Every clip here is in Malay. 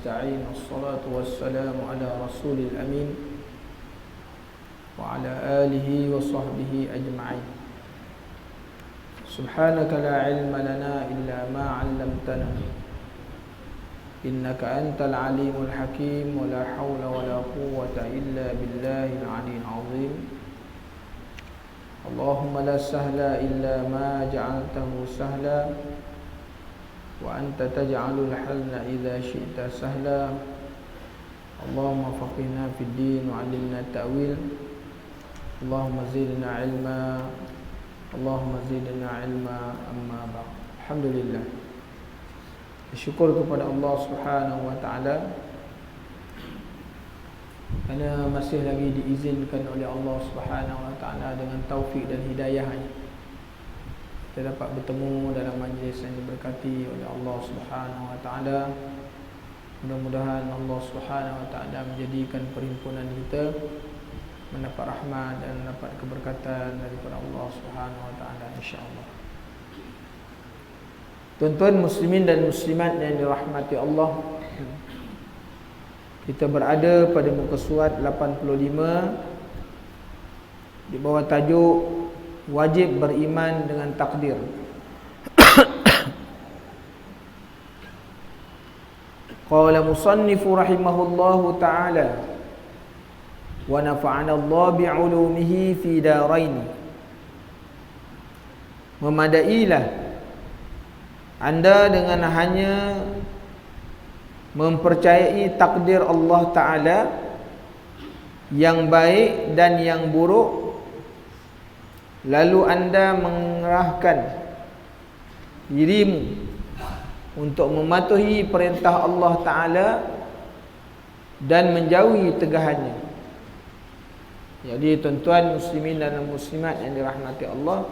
nasta'in. Wassalatu wassalamu ala rasulil amin wa ala alihi wa sahbihi ajma'in. Subhanaka la ilma lana illa ma 'allamtana innaka antal alimul hakim wa la hawla wa la quwwata illa billahil 'aliyyil 'azim. Allahumma la sahla illa ma ja'altahu sahla wa anta taj'alul hazna idza syi'ta sahla. Allahumma faqihna fid din wa 'allimna ta'wil. Allahumma zidna 'ilma. Allahumma zidna 'ilma. Amma ba'd. Alhamdulillah. Syukur kepada Allah Subhanahu wa taala kerana masih lagi diizinkan oleh Allah Subhanahu wa taala dengan taufik dan hidayahnya kita dapat bertemu dalam majlis yang diberkati oleh Allah Subhanahu wa taala. Mudah-mudahan Allah Subhanahu wa taala menjadikan perhimpunan kita mendapat rahmat dan mendapat keberkatan daripada Allah Subhanahu wa taala, insya-Allah. Tuan-tuan muslimin dan muslimat yang dirahmati Allah, kita berada pada muka surat 85 di bawah tajuk wajib beriman dengan takdir. Qala musannifu rahimahullahu ta'ala wa nafa'ana Allah bi'ulumihi fi darain. Memadailah anda dengan hanya mempercayai takdir Allah Ta'ala yang baik dan yang buruk, lalu anda mengerahkan dirimu untuk mematuhi perintah Allah Ta'ala dan menjauhi tegahannya. Jadi tuan-tuan muslimin dan muslimat yang dirahmati Allah,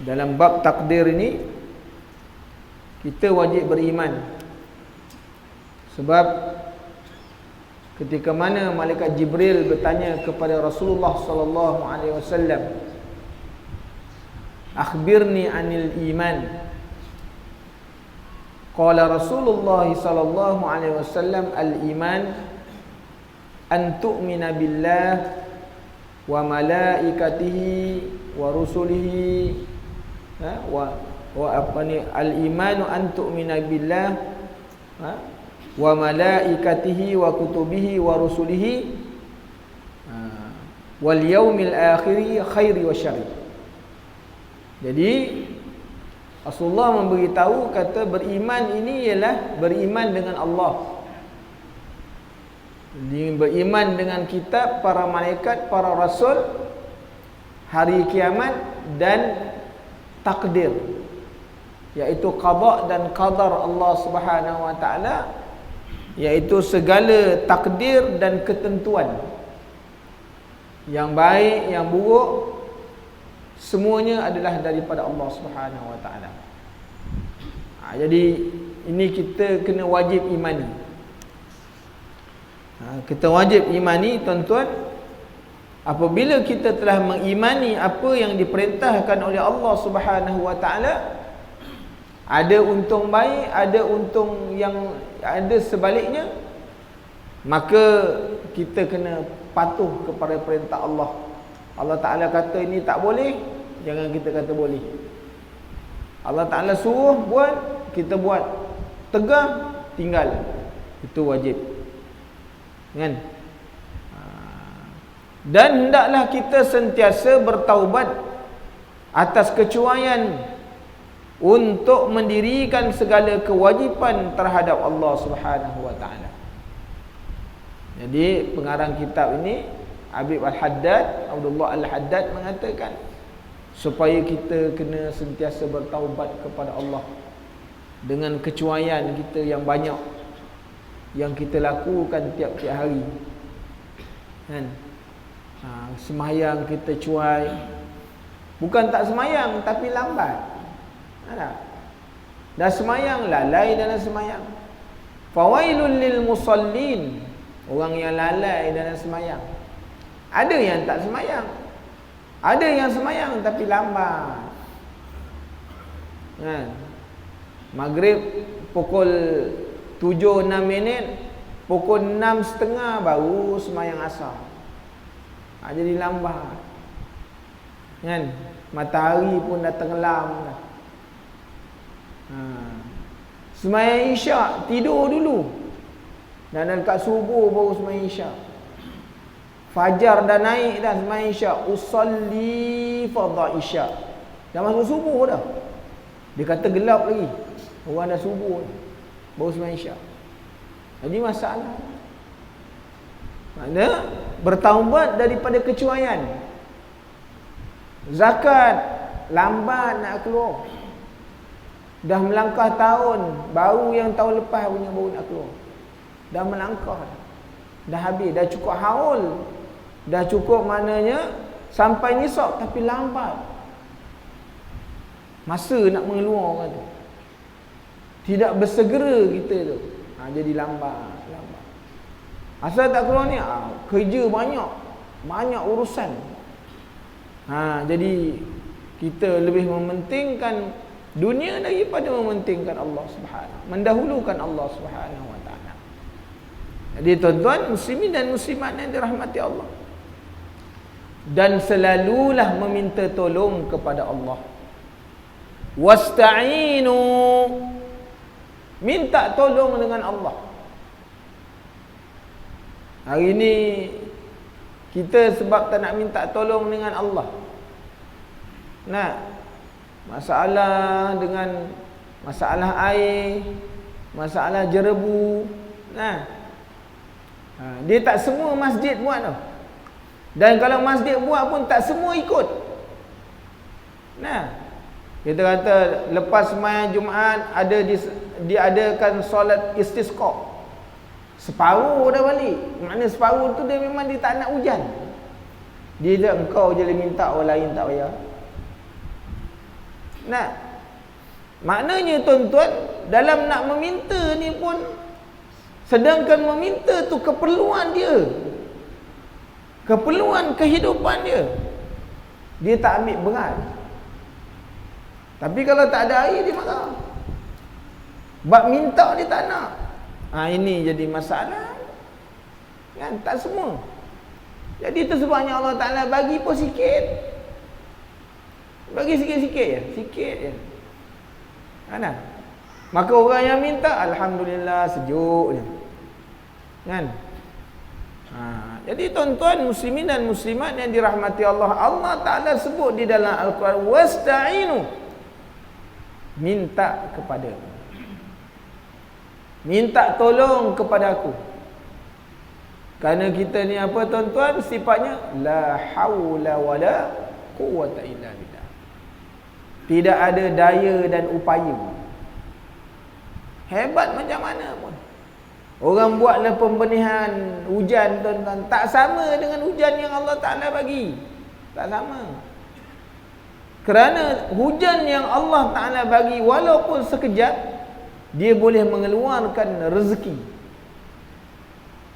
dalam bab takdir ini kita wajib beriman. Sebab ketika mana malaikat Jibril bertanya kepada Rasulullah sallallahu alaihi wasallam, "Akhbirni 'anil iman." Qala Rasulullah sallallahu alaihi wasallam, "Al-iman an tu'mina billah wa malaikatihi wa rusulihi al-imanu an tu'mina billah wa malaikatihi wa kutubihi wa rusulihi wal yaumil akhiri khairi wa syarri." Jadi Rasulullah memberitahu, kata beriman ini ialah beriman dengan Allah, beriman dengan kitab, para malaikat, para rasul, hari kiamat dan takdir, iaitu qada dan qadar Allah Subhanahu wa taala, iaitu segala takdir dan ketentuan yang baik, yang buruk, semuanya adalah daripada Allah Subhanahu wa taala. Jadi ini kita kena wajib imani. Kita wajib imani tuan-tuan. Apabila kita telah mengimani apa yang diperintahkan oleh Allah Subhanahu wa taala, ada untung baik, ada untung yang ada sebaliknya, maka kita kena patuh kepada perintah Allah. Allah Ta'ala kata ini tak boleh, jangan kita kata boleh. Allah Ta'ala suruh buat, kita buat. Tegah, tinggal. Itu wajib, kan? Dan hendaklah kita sentiasa bertaubat atas kecuaian untuk mendirikan segala kewajipan terhadap Allah Subhanahu wa taala. Jadi pengarang kitab ini, Habib Al-Haddad, Abdullah Al-Haddad, mengatakan supaya kita kena sentiasa bertaubat kepada Allah dengan kecuaian kita yang banyak yang kita lakukan tiap-tiap hari, kan? Semayang kita cuai, bukan tak semayang tapi lambat. Dah semayang lalai dalam semayang. Fawailul lil musallin, orang yang lalai dalam semayang. Ada yang tak semayang, ada yang semayang tapi lambat, kan? Maghrib pukul 7:06, pukul 6:30 baru sembahyang asar. Jadi lambat. Kan? Matahari pun dah tenggelam dah. Sembahyang isyak tidur dulu. Dan dekat subuh baru sembahyang isyak. Fajar dah naik dah sembahyang isyak. Usalli fardhu isyak. Dah masuk subuh dah. Dia kata gelap lagi. Orang dah subuh baru sembahyang isyak. Jadi masalah. Makna bertaubat daripada kecuaian. Zakat lambat nak keluar. Dah melangkah tahun, baru yang tahun lepas punya baru nak keluar. Dah melangkah. Dah habis, dah cukup haul. Dah cukup maknanya sampai nisab tapi lambat. Masa nak mengeluarkan tu. Tidak bersegera kita tu. Jadi lambat. Asal tak keluar ni, kerja banyak urusan. Jadi kita lebih mementingkan dunia daripada mementingkan Allah Subhanahu, mendahulukan Allah Subhanahu wa taala. Jadi tuan-tuan muslimin dan muslimat yang dirahmati Allah, dan selalulah meminta tolong kepada Allah. Wasta'inu, minta tolong dengan Allah. Hari ni kita sebab tak nak minta tolong dengan Allah. Masalah dengan masalah air, masalah jerebu. Dia tak semua masjid buat tau. Dan kalau masjid buat pun tak semua ikut. Kita kata lepas sembahyang Jumaat diadakan solat istisqa. Separuh dah balik. Maknanya separuh tu dia memang dia tak nak hujan. Dia dah engkau je minta, orang lain tak payah. Maknanya tuan-tuan, dalam nak meminta ni pun, sedangkan meminta tu keperluan dia, keperluan kehidupan dia, dia tak ambil berat. Tapi kalau tak ada air dia marah. Bab minta dia tak nak. Ini jadi masalah. Kan? Tak semua. Jadi itu sebabnya Allah Ta'ala bagi pun sikit. Bagi sikit-sikit je. Sikit je. Kan? Maka orang yang minta, Alhamdulillah, sejuk je. Kan? Jadi tuan-tuan muslimin dan muslimat yang dirahmati Allah, Allah Ta'ala sebut di dalam Al-Quran, wasta'inu, minta kepada aku, minta tolong kepada aku. Kerana kita ni apa tuan-tuan, sifatnya la haula wala quwwata illa billah. Tidak ada daya dan upaya. Hebat macam mana pun. Orang buatlah pembenihan hujan tuan-tuan, tak sama dengan hujan yang Allah Ta'ala bagi. Tak sama. Kerana hujan yang Allah Ta'ala bagi walaupun sekejap, dia boleh mengeluarkan rezeki.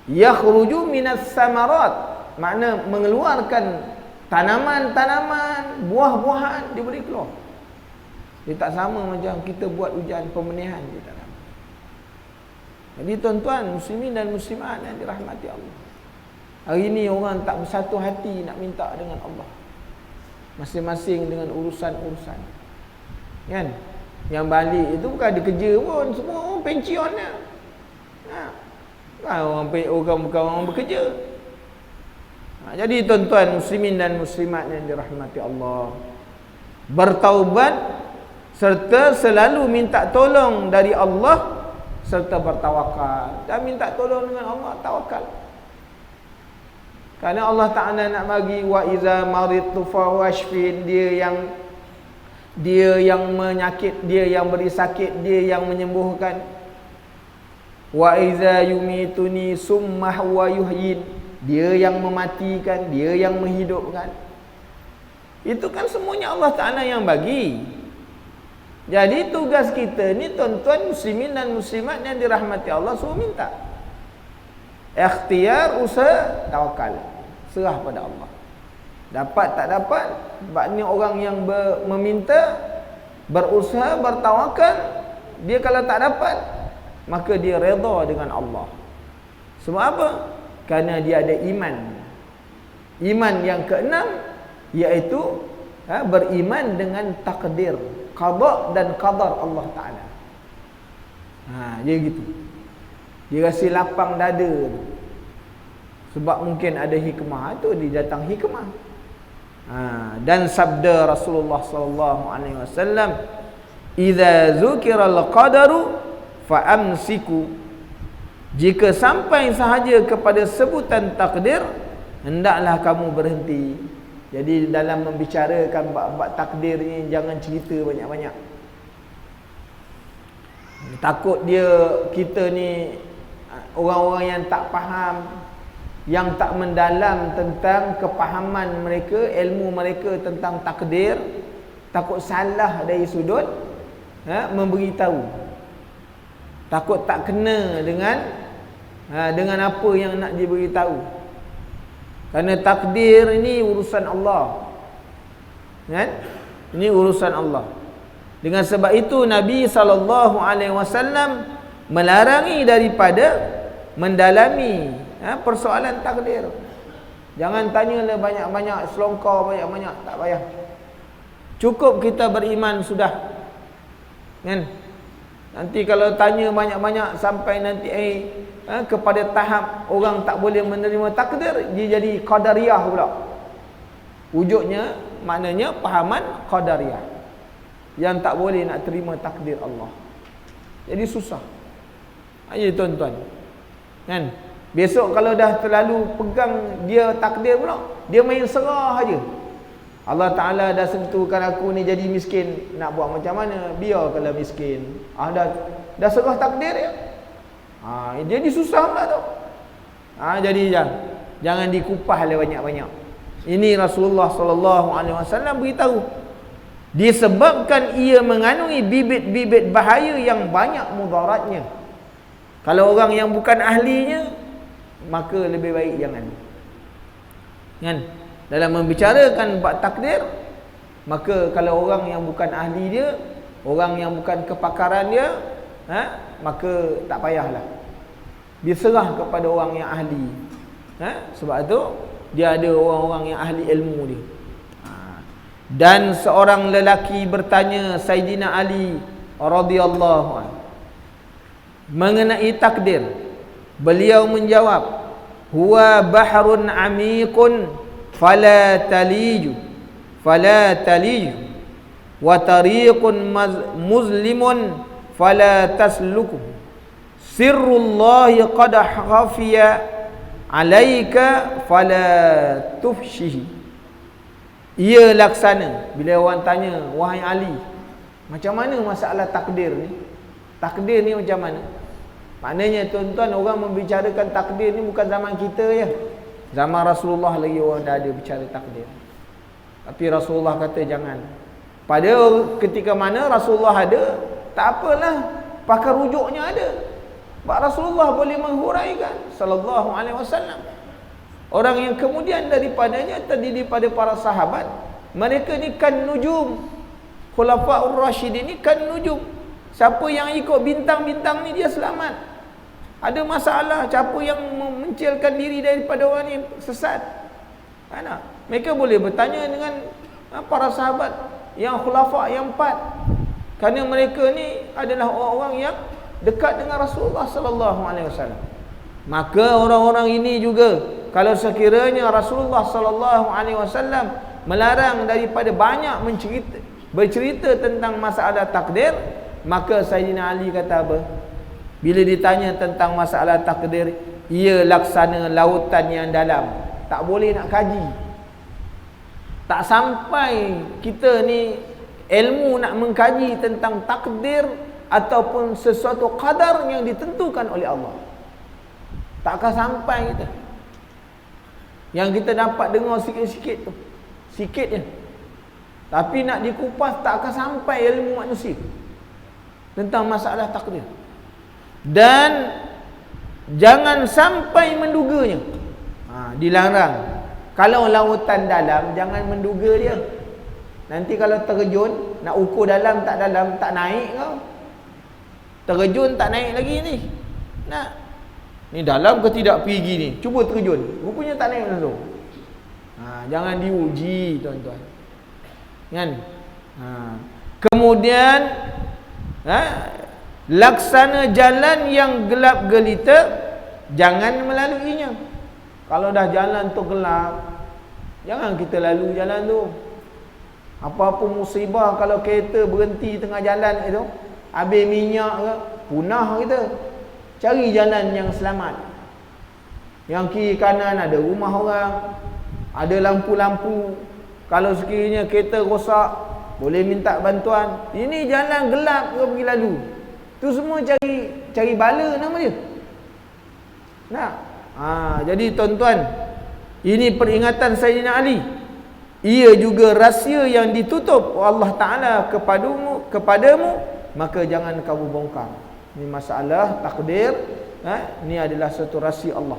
Yakhruju minas samarat, makna mengeluarkan tanaman-tanaman, buah-buahan, dia boleh keluar. Dia tak sama macam kita buat hujan pembenihan, dia tak sama. Jadi tuan-tuan muslimin dan muslimat yang dirahmati Allah, hari ni orang tak bersatu hati nak minta dengan Allah, masing-masing dengan urusan-urusan. Kan? Yang balik itu bukan ada kerja pun, semua orang pensiun lah. Orang bukan orang bekerja. Jadi tuan-tuan muslimin dan muslimat yang dirahmati Allah, bertaubat serta selalu minta tolong dari Allah, serta bertawakal. Dan minta tolong dengan Allah, tawakal. Kerana Allah Ta'ala nak bagi wa iza maridtu fawashfin, dia yang menyakit, dia yang beri sakit, dia yang menyembuhkan. Wa iza yumituni summah wa yuhyin, dia yang mematikan, dia yang menghidupkan. Itu kan semuanya Allah Ta'ala yang bagi. Jadi tugas kita ni tuan-tuan muslimin dan muslimat yang dirahmati Allah, suruh minta. Ikhtiar, usaha, tawakal, serah pada Allah. Dapat tak dapat, maknanya orang yang meminta, berusaha, bertawakal, dia kalau tak dapat, maka dia redha dengan Allah. Sebab apa? Kerana dia ada iman. Iman yang keenam iaitu beriman dengan takdir, qada dan qadar Allah Ta'ala. Dia gitu. Dia rasa lapang dada. Sebab mungkin ada hikmah. Itu dia datang hikmah. Dan sabda Rasulullah sallallahu alaihi wasallam, "Idza zukiral qadaru fa amsiku." Jika sampai sahaja kepada sebutan takdir, hendaklah kamu berhenti. Jadi dalam membicarakan bab takdir ni jangan cerita banyak-banyak. Takut kita ni orang-orang yang tak faham, yang tak mendalam tentang kepahaman mereka, ilmu mereka tentang takdir, takut salah dari sudut memberitahu. Takut tak kena dengan apa yang nak diberitahu. Kerana takdir ini urusan Allah. Kan? Ini urusan Allah. Dengan sebab itu Nabi SAW melarangi daripada mendalami persoalan takdir. Jangan tanyalah banyak-banyak, selongkar banyak-banyak, tak payah. Cukup kita beriman sudah. Kan? Nanti kalau tanya banyak-banyak sampai nanti kepada tahap orang tak boleh menerima takdir, dia jadi qadariyah pula. Wujudnya maknanya pahaman qadariyah, yang tak boleh nak terima takdir Allah. Jadi susah. Ayo tuan-tuan. Kan? Besok kalau dah terlalu pegang dia takdir pula, dia main serah aja. Allah Ta'ala dah sentuhkan aku ni jadi miskin, nak buat macam mana? Biar kalau miskin. Dah serah takdir ya. Jadi susah pula tu. Jadi jangan dikupah oleh banyak-banyak. Ini Rasulullah SAW beritahu. Disebabkan ia mengandungi bibit-bibit bahaya yang banyak mudaratnya. Kalau orang yang bukan ahlinya, maka lebih baik jangan. Kan? Dalam membicarakan bab takdir, maka kalau orang yang bukan ahli dia, orang yang bukan kepakaran dia, maka tak payahlah. Dia serah kepada orang yang ahli. Sebab tu dia ada orang-orang yang ahli ilmu dia. Dan seorang lelaki bertanya Sayyidina Ali radhiyallahu anhu mengenai takdir. Beliau menjawab, "Huwa bahrun amikun fala taliju wa tariqun muzlimun fala tasluku sirrullahi qad khafiya alaika fala tufshihi." Ia laksana. Bila orang tanya, "Wahai Ali, macam mana masalah takdir ni? Takdir ni macam mana?" Maknanya tuan-tuan, orang membicarakan takdir ni bukan zaman kita ya. Zaman Rasulullah lagi orang dah ada bicara takdir. Tapi Rasulullah kata jangan. Pada ketika mana Rasulullah ada, tak apalah, pakar rujuknya ada. Sebab Rasulullah boleh menghuraikan sallallahu alaihi wasallam. Orang yang kemudian daripadanya terdiri pada para sahabat. Mereka ni kan nujum. Khulafaur Rasyidin ni kan nujum. Siapa yang ikut bintang-bintang ni dia selamat. Ada masalah, siapa yang mencilkan diri daripada orang ni sesat. Mereka boleh bertanya dengan para sahabat yang khulafa yang 4. Kerana mereka ni adalah orang-orang yang dekat dengan Rasulullah sallallahu alaihi wasallam. Maka orang-orang ini juga, kalau sekiranya Rasulullah sallallahu alaihi wasallam melarang daripada banyak bercerita tentang masalah takdir, maka Sayyidina Ali kata apa? Bila ditanya tentang masalah takdir, ia laksana lautan yang dalam, tak boleh nak kaji. Tak sampai kita ni ilmu nak mengkaji tentang takdir ataupun sesuatu qadar yang ditentukan oleh Allah. Tak akan sampai kita. Yang kita dapat dengar sikit-sikit tu, sikit je. Tapi nak dikupas tak akan sampai ilmu manusia tentang masalah takdir. Dan jangan sampai menduganya. Dilarang. Kalau lautan dalam, jangan menduga dia. Nanti kalau terjun, nak ukur dalam tak naik kau. Terjun tak naik lagi ni. Nak. Ni dalam ke tidak pergi ni. Cuba terjun. Rupanya tak naik langsung. Jangan diuji tuan-tuan. Kan? Kemudian laksana jalan yang gelap gelita, jangan melaluinya. Kalau dah jalan tu gelap, jangan kita lalu jalan tu. Apa-apa musibah kalau kereta berhenti tengah jalan itu, habis minyak ke, punah kita. Cari jalan yang selamat. Yang kiri kanan ada rumah orang, ada lampu-lampu. Kalau sekiranya kereta rosak, boleh minta bantuan. Ini jalan gelap ke pergi lalu. Tu semua cari bala nama dia. Nak? Jadi tuan-tuan, ini peringatan Sayyidina Ali. Ia juga rahsia yang ditutup Allah Ta'ala kepadamu, maka jangan kamu bongkar. Ini masalah takdir. Ini adalah satu rahsia Allah.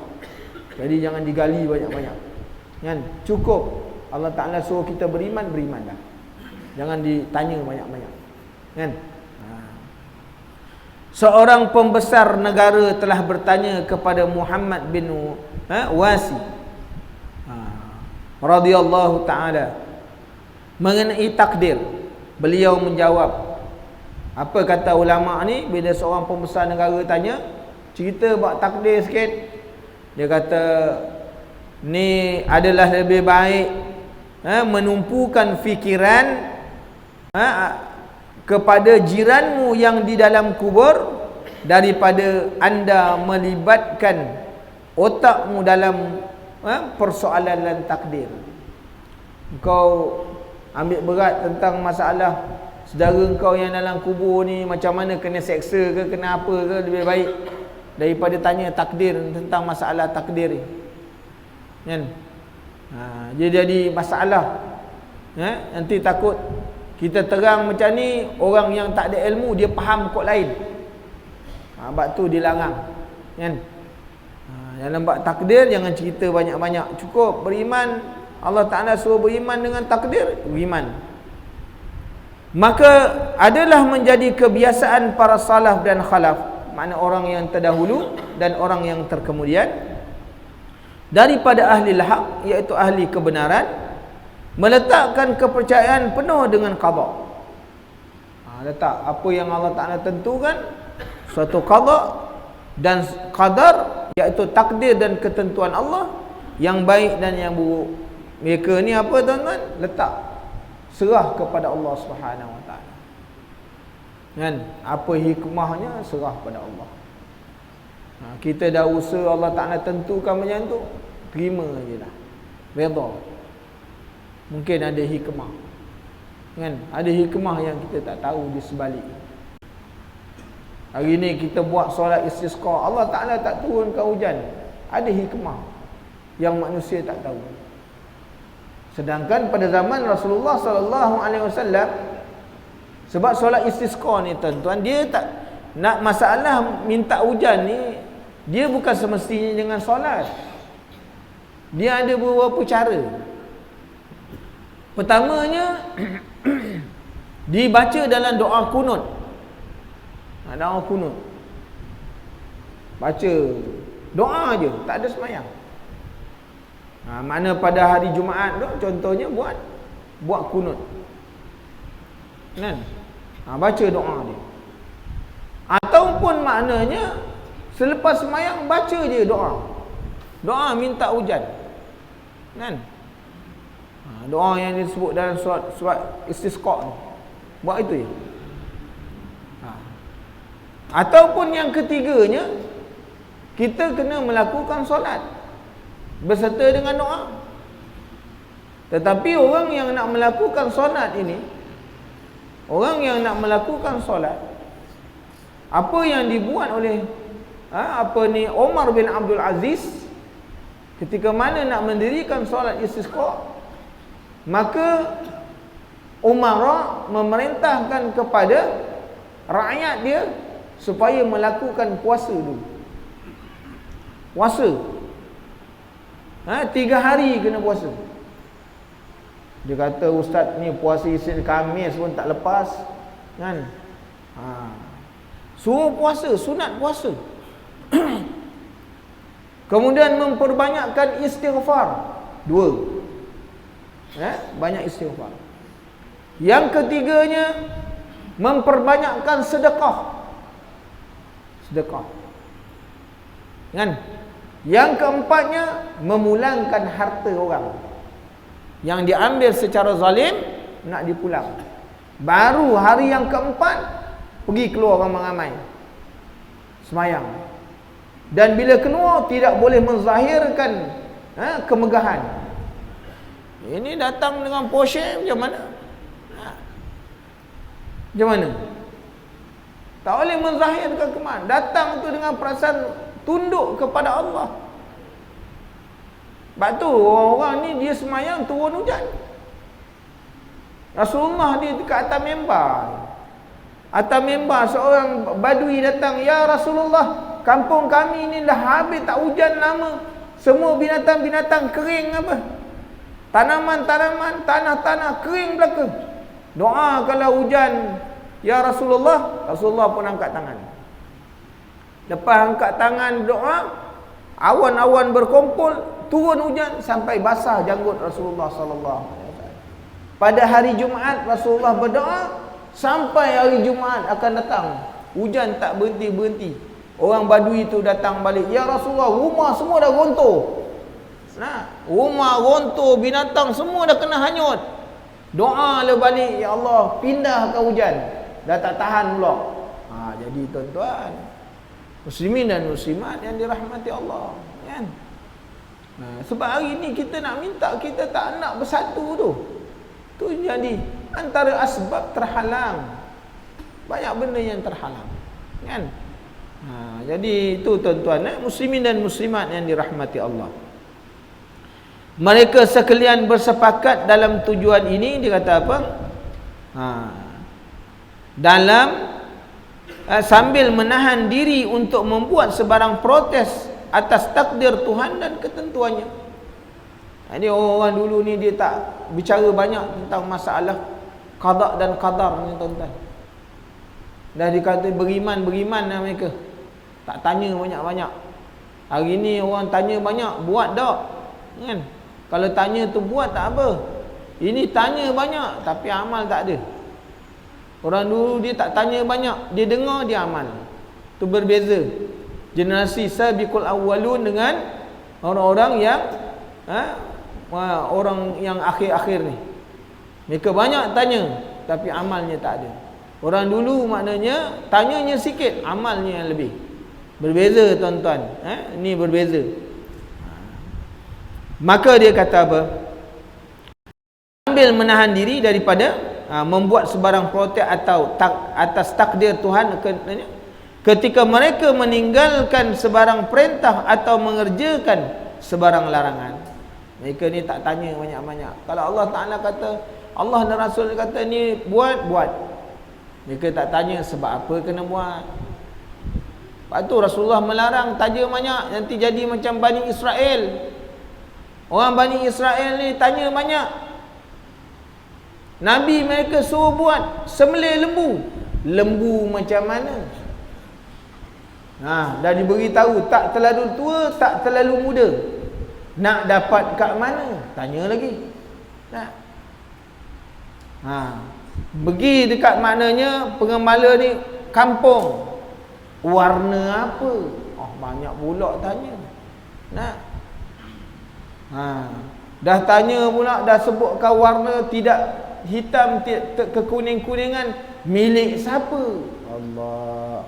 Jadi jangan digali banyak-banyak. Kan? Cukup Allah Ta'ala suruh kita beriman, berimanlah. Jangan ditanya banyak-banyak. Kan? Seorang pembesar negara telah bertanya kepada Muhammad bin Wasi radhiyallahu ta'ala mengenai takdir. Beliau menjawab, apa kata ulama ni bila seorang pembesar negara tanya, cerita bab takdir sikit. Dia kata, ni adalah lebih baik menumpukan fikiran kepada jiranmu yang di dalam kubur daripada anda melibatkan otakmu dalam persoalan dan takdir. Kau ambil berat tentang masalah saudara kau yang dalam kubur ni, macam mana kena seksa ke, kena apa ke, lebih baik daripada tanya takdir tentang masalah takdir ni. Kan? Dia jadi masalah. Nanti takut kita terang macam ni, orang yang tak ada ilmu dia faham kod lain. Sebab tu dilarang. Kan? Dalam bab takdir jangan cerita banyak-banyak. Cukup beriman. Allah Ta'ala suruh beriman dengan takdir, beriman. Maka adalah menjadi kebiasaan para salaf dan khalaf, makna orang yang terdahulu dan orang yang terkemudian, daripada ahli haq, iaitu ahli kebenaran, meletakkan kepercayaan penuh dengan qada. Letak apa yang Allah Ta'ala tentukan, suatu qada dan qadar, iaitu takdir dan ketentuan Allah yang baik dan yang buruk. Mereka ni apa tuan-tuan? Letak, serah kepada Allah Subhanahu Wa Ta'ala. Kan? Apa hikmahnya, serah pada Allah. Kita dah usaha Allah Ta'ala tentukan macam tu, terima je lah, redha. Mungkin ada hikmah. Kan? Ada hikmah yang kita tak tahu di sebalik. Hari ni kita buat solat istisqa, Allah Ta'ala tak turunkan hujan. Ada hikmah yang manusia tak tahu. Sedangkan pada zaman Rasulullah SAW, sebab solat istisqa ni tuan-tuan, dia tak nak masalah minta hujan ni, dia bukan semestinya dengan solat. Dia ada beberapa cara. Pertamanya dibaca dalam doa kunut. Doa kunut, baca doa je, tak ada semayang. Mana pada hari Jumaat tu contohnya buat kunut. Kan? Baca doa dia. Ataupun maknanya selepas semayang baca je doa. Doa minta hujan. Kan? Doa yang disebut dalam surat istisqa ni. Buat itu je. Ataupun yang ketiganya, kita kena melakukan solat berserta dengan doa. Tetapi orang yang nak melakukan solat ini, orang yang nak melakukan solat, apa yang dibuat oleh Umar bin Abdul Aziz ketika mana nak mendirikan solat istisqa, maka Umar memerintahkan kepada rakyat dia supaya melakukan puasa dulu. Puasa 3 hari kena puasa. Dia kata, ustaz ni puasa Isnin Khamis pun tak lepas. Kan? Suruh puasa, sunat puasa. Kemudian memperbanyakkan istighfar. 2. Banyak istighfar. Yang ketiganya, memperbanyakkan sedekah. Sedekah. Kan? Yang keempatnya, memulangkan harta orang yang diambil secara zalim, nak dipulang. Baru hari yang keempat, pergi keluar ramai-ramai semayang. Dan bila keluar, tidak boleh menzahirkan kemegahan. Ini datang dengan Porsche macam mana? Macam mana? Tak boleh menzahirkan kemegahan. Datang tu dengan perasaan tunduk kepada Allah. Sebab tu orang-orang ni dia semayang turun hujan. Rasulullah dia dekat atas mimbar. Atas mimbar seorang badui datang, "Ya Rasulullah, kampung kami ni dah habis tak hujan lama. Semua binatang-binatang kering apa? Tanaman-tanaman, tanah-tanah kering belaka. Doa kalau hujan, ya Rasulullah." Rasulullah pun angkat tangan. Lepas angkat tangan doa, awan-awan berkumpul, turun hujan sampai basah janggut Rasulullah sallallahu alaihi wasallam. Pada hari Jumaat Rasulullah berdoa sampai hari Jumaat akan datang. Hujan tak berhenti-berhenti. Orang badui itu datang balik, "Ya Rasulullah, rumah semua dah runtuh." Rumah runtuh, binatang semua dah kena hanyut. Doa le balik, "Ya Allah, pindahkan hujan." Dah tak tahan pula. Jadi tuan-tuan, muslimin dan muslimat yang dirahmati Allah, kan? Sebab hari ni kita nak minta, kita tak nak bersatu tu. Tu jadi antara asbab terhalang. Banyak benda yang terhalang, kan? Jadi itu tuan-tuan, muslimin dan muslimat yang dirahmati Allah. Mereka sekalian bersepakat dalam tujuan ini. Dia kata apa? Sambil menahan diri untuk membuat sebarang protes atas takdir Tuhan dan ketentuannya. Jadi orang dulu ni dia tak bicara banyak tentang masalah qada dan qadar ni tuan-tuan. Dah dikata beriman lah mereka. Tak tanya banyak-banyak. Hari ni orang tanya banyak, buat tak? Kan? Kalau tanya tu buat tak apa. Ini tanya banyak tapi amal tak ada. Orang dulu dia tak tanya banyak, dia dengar, dia amal. Tu berbeza. Generasi sabiqul awwalun dengan orang-orang yang orang yang akhir-akhir ni. Mereka banyak tanya tapi amalnya tak ada. Orang dulu maknanya tanyanya sikit, amalnya yang lebih. Berbeza tuan-tuan. Ini berbeza. Maka dia kata apa? Sambil menahan diri daripada membuat sebarang protes atau atas takdir Tuhan, ketika mereka meninggalkan sebarang perintah atau mengerjakan sebarang larangan. Mereka ni tak tanya banyak-banyak. Kalau Allah Ta'ala kata, Allah dan Rasul kata ni buat. Mereka tak tanya sebab apa kena buat. Lepas tu Rasulullah melarang tanya banyak, nanti jadi macam Bani Israel. Orang Bani Israel ni tanya banyak. Nabi mereka suruh buat sembelih lembu. Lembu macam mana? Dah diberitahu tak terlalu tua, tak terlalu muda. Nak dapat kat mana? Tanya lagi. Pergi dekat maknanya pengembala ni kampung. Warna apa? Banyak pula tanya. Dah tanya pula, dah sebutkan warna tidak hitam, kekuning-kuningan, milik siapa? Allah.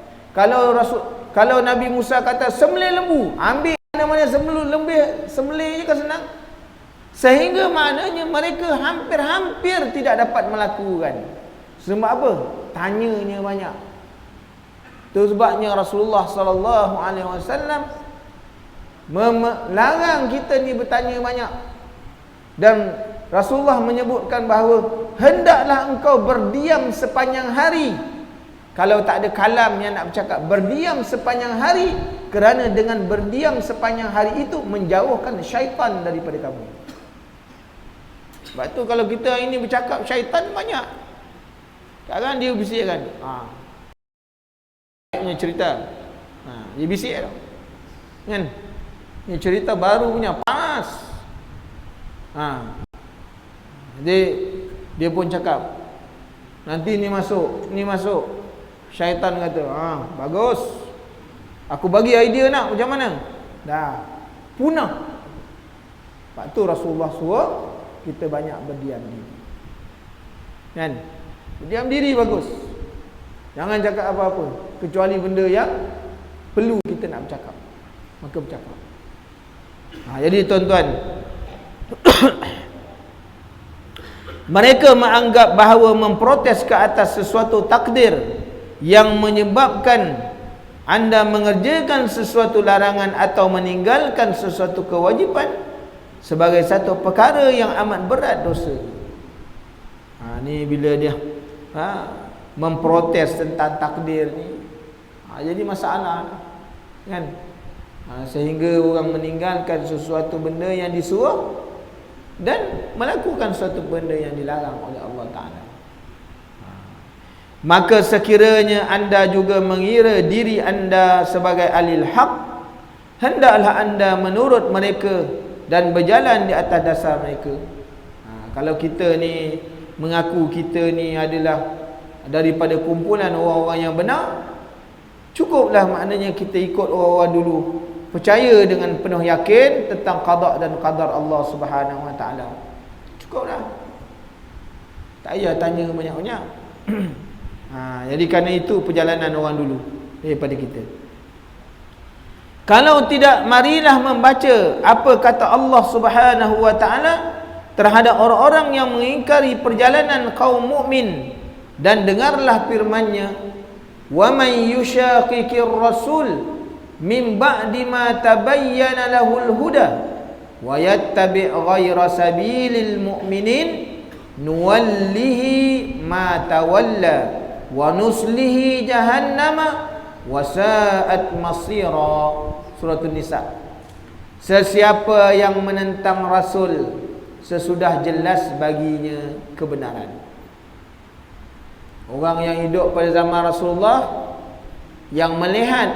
Kalau Nabi Musa kata sembelih lembu, ambil mana-mana sembelih je kan senang. Sehingga maknanya mereka hampir-hampir tidak dapat melakukan. Sebab apa? Tanyanya banyak. Itu sebabnya Rasulullah sallallahu alaihi wasallam melarang kita ni bertanya banyak. Dan Rasulullah menyebutkan bahawa hendaklah engkau berdiam sepanjang hari. Kalau tak ada kalam yang nak bercakap, berdiam sepanjang hari, kerana dengan berdiam sepanjang hari itu menjauhkan syaitan daripada kamu. Sebab tu kalau kita ini bercakap, syaitan banyak. Sekarang dia bisikkan, punya cerita. Dia bisik tau. Kan? Ni cerita baru punya, panas. Jadi dia pun cakap, nanti ni masuk. Syaitan kata, bagus. Aku bagi idea nak macam mana? Dah punah. Lepas tu Rasulullah suruh kita banyak berdiam diri. Kan? Berdiam diri bagus. Jangan cakap apa-apa kecuali benda yang perlu kita nak bercakap. Maka bercakap. Jadi tuan-tuan, mereka menganggap bahawa memprotes ke atas sesuatu takdir yang menyebabkan anda mengerjakan sesuatu larangan atau meninggalkan sesuatu kewajipan sebagai satu perkara yang amat berat dosa. Ni bila dia memprotes tentang takdir ni, jadi masalah kan. Sehingga orang meninggalkan sesuatu benda yang disuruh dan melakukan suatu benda yang dilarang oleh Allah Ta'ala. Maka sekiranya anda juga mengira diri anda sebagai alil haq, hendaklah anda menurut mereka dan berjalan di atas dasar mereka. Kalau kita ni mengaku kita ni adalah daripada kumpulan orang-orang yang benar, cukuplah maknanya kita ikut orang-orang dulu, percaya dengan penuh yakin tentang qada dan qadar Allah Subhanahu Wa Taala. Cukuplah. Tak payah tanya banyak-banyak. Jadi kerana itu perjalanan orang dulu daripada kita. Kalau tidak, marilah membaca apa kata Allah Subhanahu Wa Taala terhadap orang-orang yang mengingkari perjalanan kaum mukmin, dan dengarlah firman-Nya, wa may yushaqiqir rasul min ba'di ma tabayyana lahul huda wa yattabi' ghayra sabilil mu'minin nuwallihi ma tawalla wa nuslihi jahannama wa sa'at masira. Surah An-Nisa. Sesiapa yang menentang Rasul sesudah jelas baginya kebenaran. Orang yang hidup pada zaman Rasulullah, yang melihat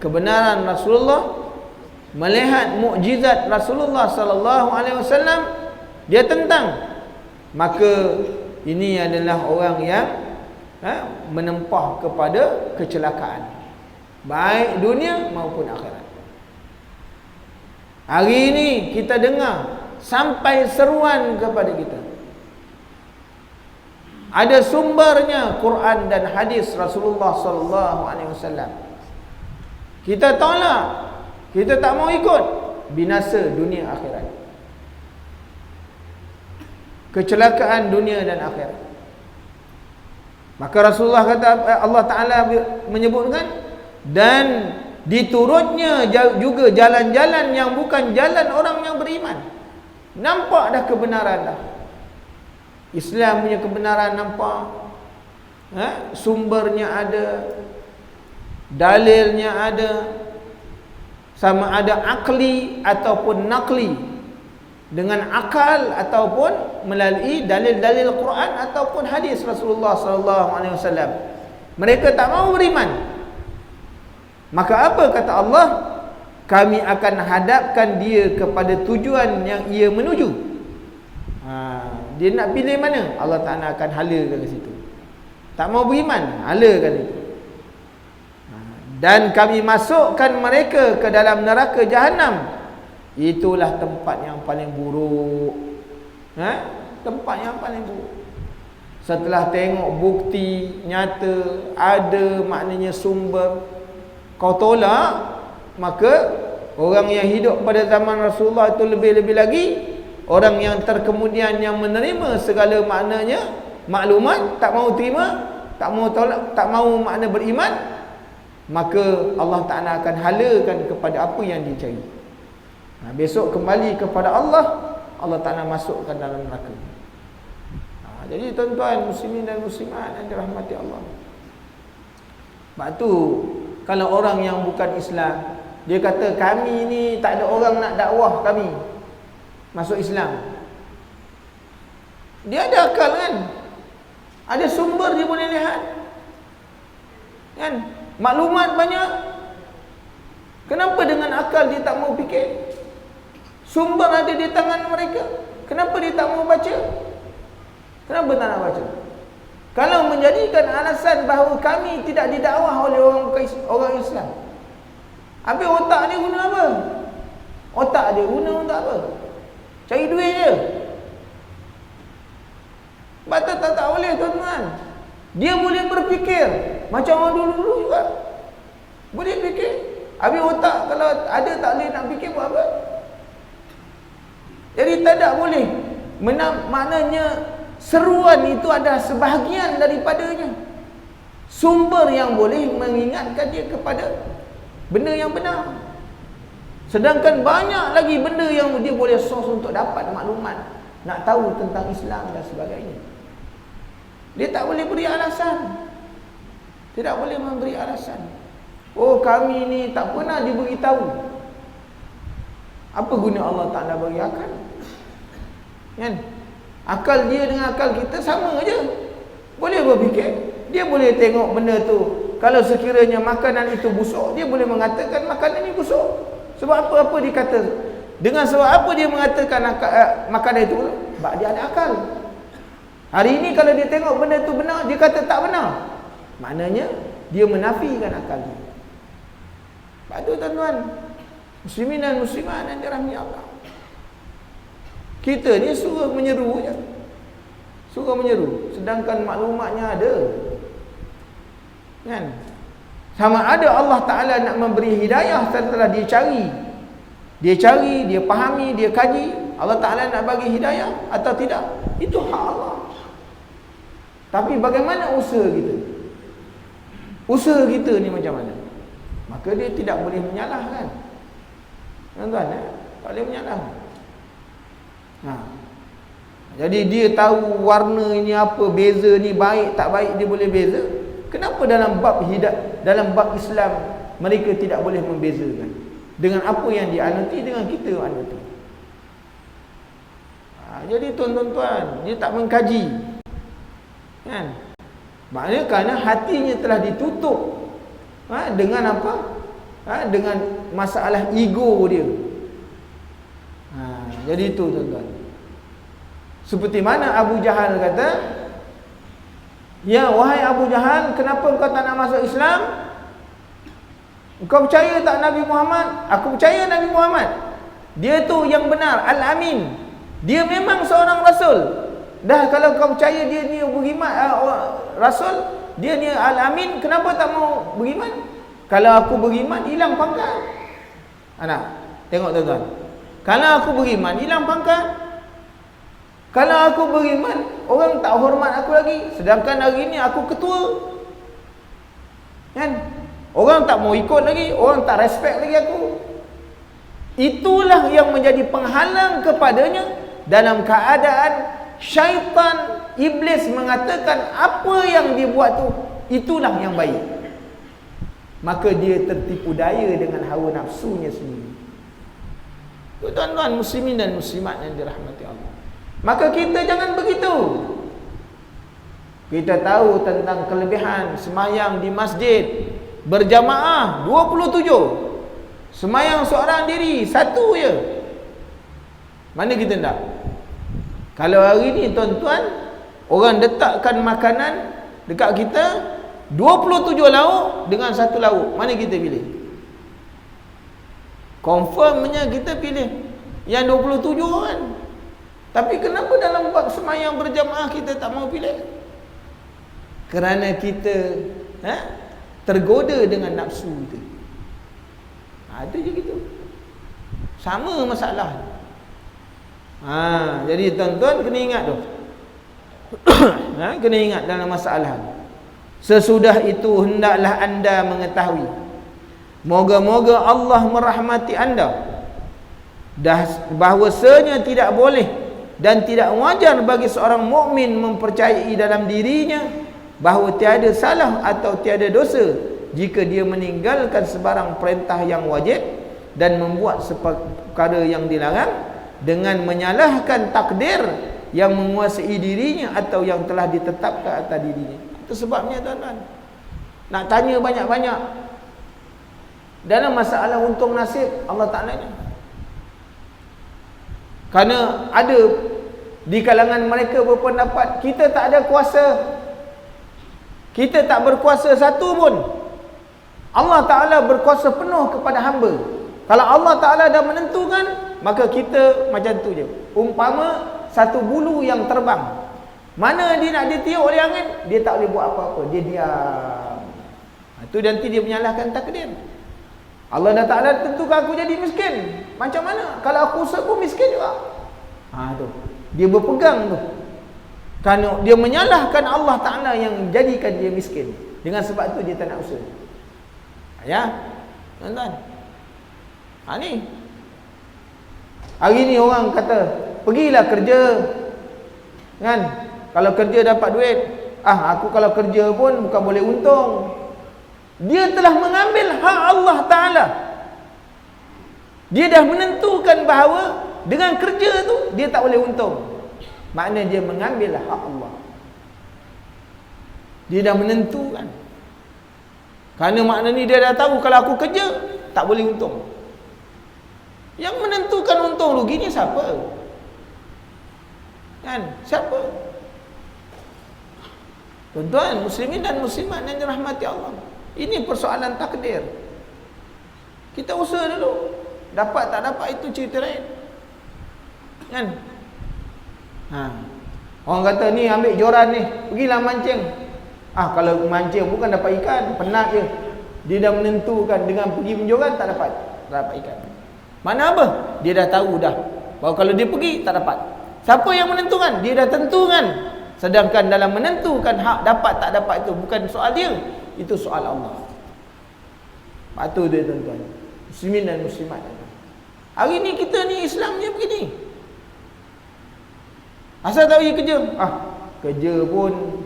kebenaran Rasulullah, melihat mukjizat Rasulullah sallallahu alaihi wasallam, dia tentang, maka ini adalah orang yang menempah kepada kecelakaan, baik dunia maupun akhirat. Hari ini kita dengar sampai seruan kepada kita, ada sumbernya Quran dan hadis Rasulullah sallallahu alaihi wasallam. Kita tolak, kita tak mau ikut, binasa dunia akhirat, kecelakaan dunia dan akhirat. Maka Rasulullah kata, Allah Ta'ala menyebutkan, dan diturutnya juga jalan-jalan yang bukan jalan orang yang beriman. Nampak dah kebenaran dah. Islam punya kebenaran nampak, sumbernya ada, dalilnya ada, sama ada akli ataupun nakli, dengan akal ataupun melalui dalil-dalil Quran ataupun hadis Rasulullah sallallahu alaihi wasallam. Mereka tak mau beriman. Maka apa kata Allah? Kami akan hadapkan dia kepada tujuan yang ia menuju. Dia nak pilih mana? Allah Ta'ala akan halakan ke situ. Tak mau beriman, halakan itu. Dan kami masukkan mereka ke dalam neraka Jahannam. Itulah tempat yang paling buruk. Tempat yang paling buruk. Setelah tengok bukti nyata, ada maknanya sumber, kau tolak, maka orang yang hidup pada zaman Rasulullah itu lebih-lebih lagi, orang yang terkemudian yang menerima segala maknanya maklumat, tak mau terima, tak mau tolak, tak mau makna beriman, maka Allah Ta'ala akan halakan kepada apa yang dia cari. Besok kembali kepada Allah, Allah Ta'ala masukkan dalam neraka. Jadi tuan-tuan muslimin dan muslimat yang dirahmati Allah, sebab tu kalau orang yang bukan Islam, dia kata kami ni tak ada orang nak dakwah kami masuk Islam. Dia ada akal kan? Ada sumber dia boleh lihat kan? maklumat banyak. Kenapa dengan akal dia tak mau fikir? Sumber ada di tangan mereka. Kenapa dia tak mau baca? Kenapa tak nak baca? Kalau menjadikan alasan bahawa kami tidak didakwah oleh orang Islam, habis otak dia guna apa? Otak dia guna untuk apa? Cari duit je. Batal tak boleh tuan-tuan. Dia boleh berfikir macam orang dulu-dulu juga. Boleh fikir. Habis otak kalau ada tak boleh nak fikir buat apa? Jadi tak boleh. Maknanya seruan itu adalah sebahagian daripadanya. Sumber yang boleh mengingatkan dia kepada benda yang benar. Sedangkan banyak lagi benda yang dia boleh source untuk dapat maklumat, nak tahu tentang Islam dan sebagainya. Dia tak boleh beri alasan. Tidak boleh memberi alasan. Oh, kami ni tak pernah diberitahu. Apa guna Allah Ta'ala bagi akal? Kan? Akal dia dengan akal kita sama aja. Boleh berfikir. Dia boleh tengok benda tu. Kalau sekiranya makanan itu busuk, dia boleh mengatakan makanan ini busuk. Sebab apa dia kata? Dengan sebab apa dia mengatakan makanan itu busuk? Sebab dia ada akal. Hari ini kalau dia tengok benda tu benar, dia kata tak benar. Maknanya dia menafikan akal dia. Sebab tu tuan-tuan, muslimin dan muslimat yang dirahmati Allah, kita ni suruh menyeru je. Suruh menyeru, sedangkan maklumatnya ada. Kan? Sama ada Allah Ta'ala nak memberi hidayah setelah dia cari. Dia cari, dia fahami, dia kaji. Allah Ta'ala nak bagi hidayah atau tidak? Itu hak Allah. Tapi bagaimana usaha kita? Usaha kita ni macam mana? Maka dia tidak boleh menyalahkan. Tuan-tuan, tak boleh menyalahkan. Jadi dia tahu warna ini apa, beza ni baik tak baik, dia boleh beza. Kenapa dalam bab dalam bab Islam mereka tidak boleh membezakan dengan apa yang dianuti dengan kita anuti? Jadi tuan-tuan, dia tak mengkaji. Kan? Maknanya kerana hatinya telah ditutup dengan apa? Dengan masalah ego dia. Jadi itu tuan-tuan. Seperti mana Abu Jahal kata, ya wahai Abu Jahal, kenapa engkau tak nak masuk Islam? Engkau percaya tak Nabi Muhammad? Aku percaya Nabi Muhammad. Dia tu yang benar, Al-Amin. Dia memang seorang Rasul. Dah kalau kau percaya dia ni beriman, Rasul, dia ni Al-Amin, kenapa tak mau beriman? Kalau aku beriman, hilang pangkat. Anak, tengok tuan-tuan. Kalau aku beriman, hilang pangkat. Kalau aku beriman, orang tak hormat aku lagi. Sedangkan hari ni aku ketua. Kan? Orang tak mau ikut lagi, orang tak respect lagi aku. Itulah yang menjadi penghalang kepadanya dalam keadaan syaitan, iblis mengatakan apa yang dia buat tu itulah yang baik. Maka dia tertipu daya dengan hawa nafsunya sendiri. Tuan-tuan muslimin dan muslimat yang dirahmati Allah, maka kita jangan begitu. Kita tahu tentang kelebihan semayang di masjid berjamaah 27. Semayang seorang diri satu je. Mana kita tak? Kalau hari ni tuan-tuan, orang letakkan makanan dekat kita 27 lauk dengan satu lauk, mana kita pilih? Confirmnya kita pilih yang 27 kan. Tapi kenapa dalam bab semayang berjamaah kita tak mau pilih? Kerana kita tergoda dengan nafsu kita. Ada je gitu. Sama masalah. Jadi tuan-tuan kena ingat tu. Kena ingat dalam masalah. Sesudah itu hendaklah anda mengetahui, moga-moga Allah merahmati anda, bahwasanya tidak boleh dan tidak wajar bagi seorang mukmin mempercayai dalam dirinya bahawa tiada salah atau tiada dosa jika dia meninggalkan sebarang perintah yang wajib dan membuat perkara yang dilarang dengan menyalahkan takdir yang menguasai dirinya atau yang telah ditetapkan atas dirinya. Itu sebabnya tuan-tuan. nak tanya banyak-banyak. Dalam masalah untung nasib Allah tak nanya. Kerana ada di kalangan mereka berpendapat kita tak ada kuasa, kita tak berkuasa satu pun. Allah Ta'ala berkuasa penuh kepada hamba. Kalau Allah Ta'ala dah menentukan, maka kita macam tu je. Umpama satu bulu yang terbang, mana dia nak ditiup oleh angin, dia tak boleh buat apa-apa, dia diam. Itu nanti dia menyalahkan takdir. Allah dah Ta'ala tentukan aku jadi miskin, macam mana? Kalau aku usaha pun miskin juga. Tu dia berpegang tu, kerana dia menyalahkan Allah Ta'ala yang menjadikan dia miskin. Dengan sebab tu dia tak nak usaha. Ya, tuan-tuan. Ni hari ni orang kata pergilah kerja, kan? Kalau kerja dapat duit, aku kalau kerja pun bukan boleh untung. Dia telah mengambil hak Allah Ta'ala. Dia dah menentukan bahawa dengan kerja tu dia tak boleh untung. Makna dia mengambil hak Allah. Dia dah menentukan. Kerana makna ni dia dah tahu kalau aku kerja tak boleh untung. Yang menentukan untung rugi ni siapa? Kan? Siapa? Tuan-tuan, muslimin dan muslimat yang dirahmati Allah. Ini persoalan takdir. Kita usaha dulu. Dapat tak dapat itu cerita lain. Kan? Orang kata ni ambil joran ni, pergilah mancing. Kalau mancing bukan dapat ikan, penat je. Dia dah menentukan dengan pergi menjoran tak dapat ikan. Mana apa? Dia dah tahu dah bahawa kalau dia pergi tak dapat. Siapa yang menentukan? Dia dah tentukan. Sedangkan dalam menentukan hak dapat tak dapat itu bukan soal dia, itu soal Allah. Patut dia tuan-tuan, muslimin dan muslimat. Hari ni kita ni Islamnya begini. Asal tak pergi kerja, kerja pun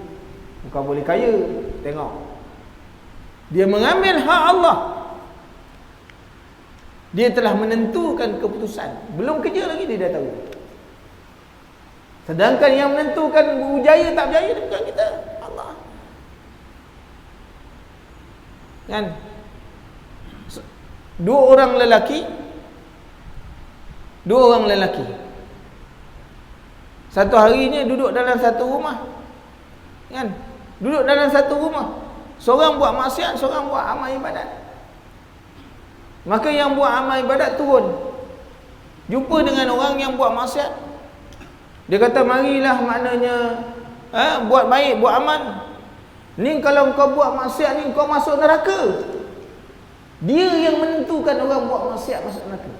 bukan boleh kaya. Tengok, dia mengambil hak Allah. Dia telah menentukan keputusan. Belum kerja lagi dia dah tahu. Sedangkan yang menentukan berjaya tak berjaya bukan kita, Allah. Kan? Dua orang lelaki satu harinya duduk dalam satu rumah. Kan? Duduk dalam satu rumah. Seorang buat maksiat, seorang buat amal ibadat. Maka yang buat amal ibadat turun, jumpa dengan orang yang buat maksiat. Dia kata, marilah, maknanya buat baik, buat amal. Ni kalau kau buat maksiat ni, kau masuk neraka. Dia yang menentukan orang buat maksiat masuk neraka.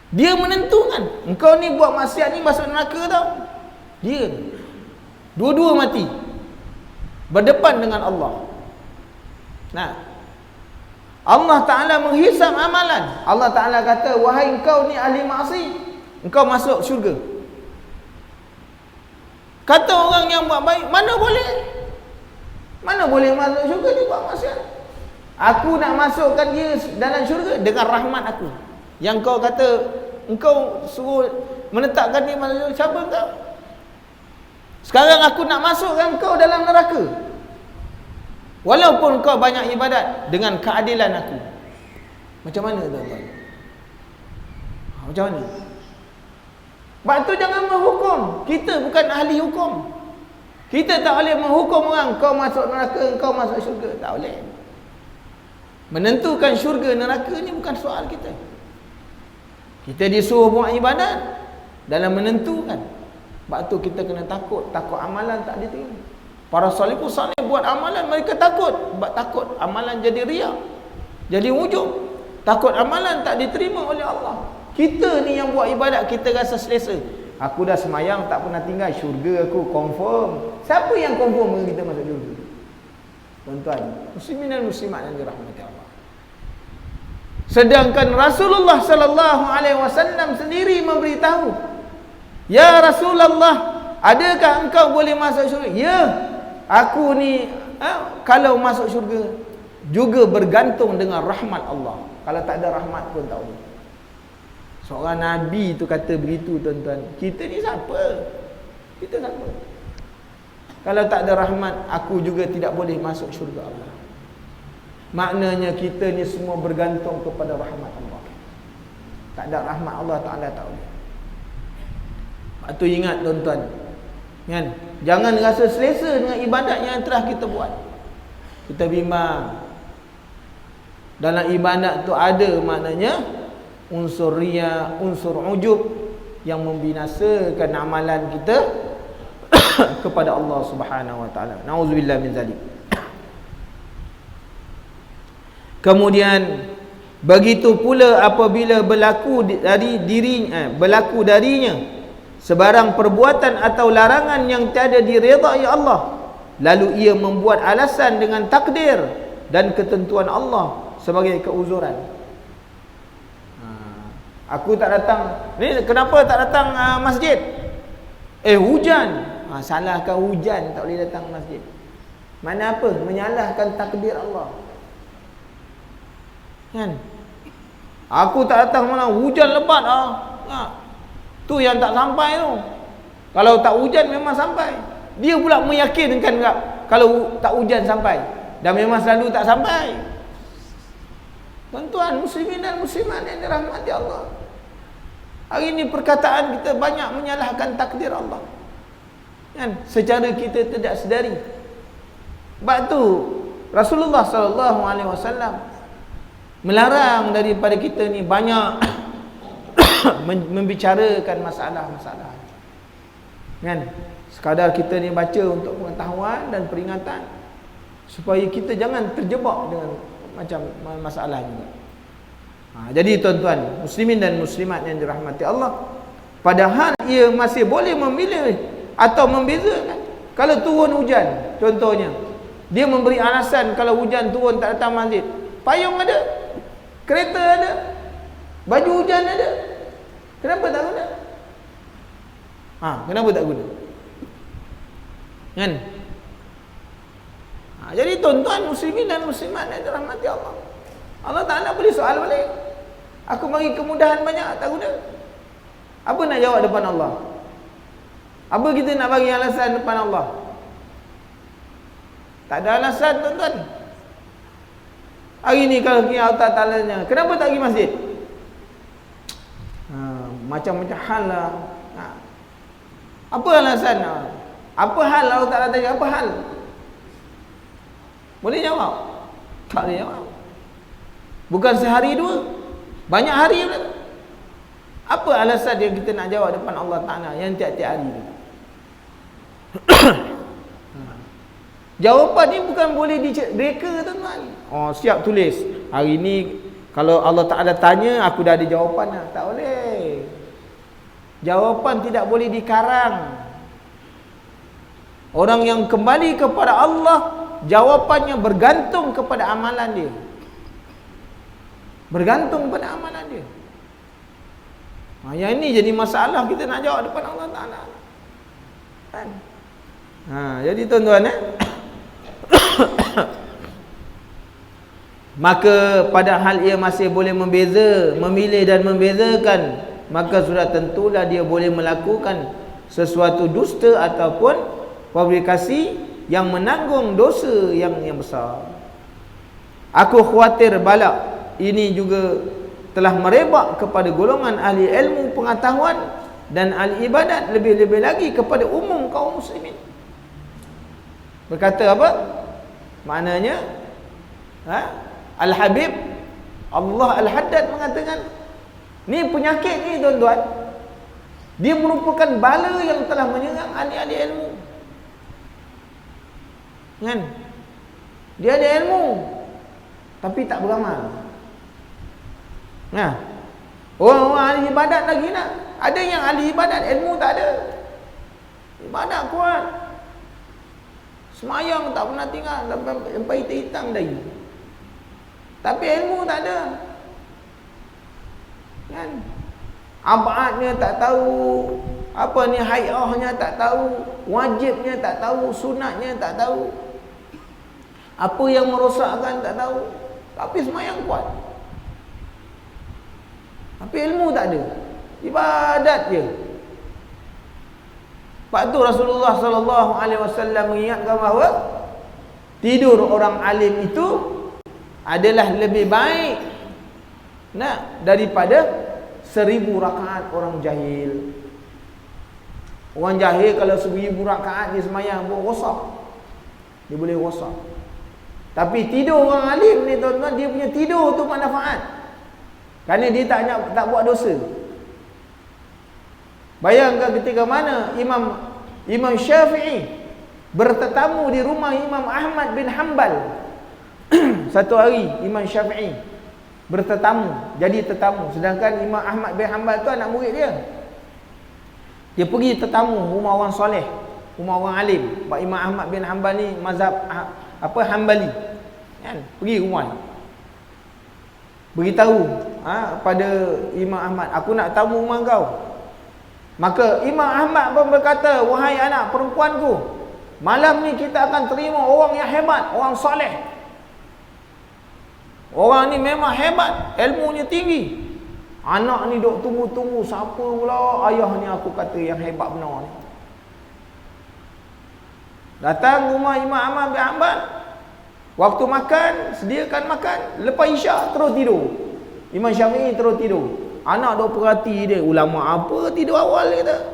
Dia menentukan engkau ni buat maksiat ni masuk neraka tau. Dia dua-dua mati berdepan dengan Allah. Allah Ta'ala menghisap amalan. Allah Ta'ala kata, wahai engkau ni ahli maksi, engkau masuk syurga. Kata orang yang buat baik, mana boleh masuk syurga dia buat maksiat. Aku nak masukkan dia dalam syurga dengan rahmat aku. Yang kau kata engkau suruh menetapkan dia masuk syurga, siapa engkau? Sekarang aku nak masukkan kau dalam neraka, walaupun kau banyak ibadat, dengan keadilan aku. Macam mana tuan-tuan? Macam mana? Sebab tu jangan menghukum. Kita bukan ahli hukum. Kita tak boleh menghukum orang, kau masuk neraka, kau masuk syurga. Tak boleh. Menentukan syurga neraka ni bukan soal kita. Kita disuruh buat ibadat dalam menentukan. Sebab tu kita kena takut amalan tak diterima. Para salafus salih buat amalan, mereka takut. Sebab takut amalan jadi riak, jadi wujud. Takut amalan tak diterima oleh Allah. Kita ni yang buat ibadat, kita rasa selesa. Aku dah semayang tak pernah tinggal, syurga aku confirm. Siapa yang confirm kita masuk syurga? Tuan-tuan, muslimin dan muslimat yang dirahmati Allah. Sedangkan Rasulullah sallallahu alaihi wasallam sendiri memberitahu, ya Rasulullah, adakah engkau boleh masuk syurga? Ya, aku ni kalau masuk syurga juga bergantung dengan rahmat Allah. Kalau tak ada rahmat pun tak boleh. Seorang Nabi tu kata begitu tuan-tuan. Kita ni siapa? Kita siapa? Kalau tak ada rahmat, aku juga tidak boleh masuk syurga Allah. Maknanya kita ni semua bergantung kepada rahmat Allah. Tak ada rahmat Allah Ta'ala tak boleh. Lepas tu ingat tuan-tuan, kan? Jangan rasa selesa dengan ibadat yang telah kita buat. Kita bimbang. Dalam ibadat tu ada maknanya unsur riya, unsur ujub yang membinasakan amalan kita kepada Allah Subhanahu wa taala. Nauzubillah min zalik. Kemudian begitu pula apabila berlaku darinya sebarang perbuatan atau larangan yang tiada diredai Allah, lalu ia membuat alasan dengan takdir dan ketentuan Allah sebagai keuzuran. Aku tak datang. Ni kenapa tak datang masjid? Hujan. Salahkan hujan, tak boleh datang masjid. Mana apa? Menyalahkan takdir Allah. Kan? Aku tak datang mana? Hujan lebat tu yang tak sampai tu. Kalau tak hujan memang sampai. Dia pula meyakinkan kalau tak hujan sampai. Dan memang selalu tak sampai. Tuan-tuan, muslimin dan muslimat yang dirahmati Allah. Hari ini perkataan kita banyak menyalahkan takdir Allah. Kan? Secara kita tidak sedari. Sebab tu Rasulullah SAW melarang daripada kita ni banyak membicarakan masalah-masalah. Kan? Sekadar kita ni baca untuk pengetahuan dan peringatan supaya kita jangan terjebak dengan macam masalah juga. Jadi tuan-tuan, muslimin dan muslimat yang dirahmati Allah, padahal ia masih boleh memilih atau membezakan. Kalau turun hujan, contohnya, dia memberi alasan kalau hujan turun tak datang masjid. Payung ada, kereta ada, baju hujan ada. Kenapa tak guna? Kenapa tak guna? Kan? Jadi tuan-tuan, muslimin dan muslimat yang dirahmati Allah, Allah Ta'ala boleh soal balik. Aku bagi kemudahan banyak, tak guna. Apa nak jawab depan Allah? Apa kita nak bagi alasan depan Allah? Tak ada alasan tuan-tuan. Hari ni kalau Allah Ta'ala, kenapa tak pergi masjid? Macam-macam hal lah. Apa alasan? Apa hal Allah Ta'ala tanya? Apa hal? Boleh jawab? Tak boleh jawab. Bukan sehari dua, banyak hari pula. Apa alasan yang kita nak jawab depan Allah Ta'ala yang tiap-tiap hari tu? Jawapan ni bukan boleh direka tuan-tuan. Siap tulis. Hari ni kalau Allah Ta'ala tanya, aku dah ada jawapan dah. Tak boleh. Jawapan tidak boleh dikarang. Orang yang kembali kepada Allah, jawapannya bergantung kepada amalan dia. Bergantung pada amalan dia. Yang ini jadi masalah kita nak jawab depan Allah Ta'ala. Kan? Jadi tuan-tuan, maka padahal ia masih boleh memilih dan membezakan, maka sudah tentulah dia boleh melakukan sesuatu dusta ataupun fabrikasi yang menanggung dosa yang besar. Aku khawatir bala ini juga telah merebak kepada golongan ahli ilmu pengetahuan dan ahli ibadat, lebih-lebih lagi kepada umum kaum muslimin. Berkata apa? Maknanya Al-Habib Allah Al-Haddad mengatakan, ni penyakit ni tuan-tuan, dia merupakan bala yang telah menyerang ahli-ahli ilmu. Kan? Dia ada ilmu tapi tak beramal. Orang ahli ibadat lagi nak. Ada yang ahli ibadat, ilmu tak ada. Ibadat kuat, semayang tak pernah tinggal sampai hitam lagi, tapi ilmu tak ada. Kan? Abadnya tak tahu, apa ni hayahnya tak tahu, wajibnya tak tahu, sunatnya tak tahu, apa yang merosakkan tak tahu, tapi semayang kuat. Tapi ilmu tak ada, ibadat je. Sebab tu Rasulullah sallallahu alaihi wasallam mengingatkan bahawa tidur orang alim itu adalah lebih baik daripada 1000 rakaat orang jahil. Orang jahil kalau 1000 rakaat dia semayang pun rosak. Dia boleh rosak. Tapi tidur orang alim ni tuan-tuan, dia punya tidur tu manfaat. Kerana dia tak buat dosa. Bayangkan ketika mana Imam Syafi'i bertetamu di rumah Imam Ahmad bin Hanbal. Satu hari Imam Syafi'i bertetamu, jadi tetamu. Sedangkan Imam Ahmad bin Hanbal tu anak murid dia. Dia pergi tetamu rumah orang soleh, rumah orang alim. Sebab Imam Ahmad bin Hanbal ni mazhab Hanbali. Kan? Pergi rumah ni. Beritahu pada Imam Ahmad, aku nak tamu rumah kau. Maka Imam Ahmad pun berkata, wahai anak perempuanku, malam ni kita akan terima orang yang hebat, orang soleh. Orang ni memang hebat, ilmunya tinggi. Anak ni duk tunggu-tunggu, siapa pula ayah ni aku kata yang hebat benar ni. Datang rumah Imam Ahmad bin Hanbal. Waktu makan, sediakan makan. Lepas isyak terus tidur. Imam Syafi'i terus tidur. Anak duk perhati dia, ulama apa tidur awal kata.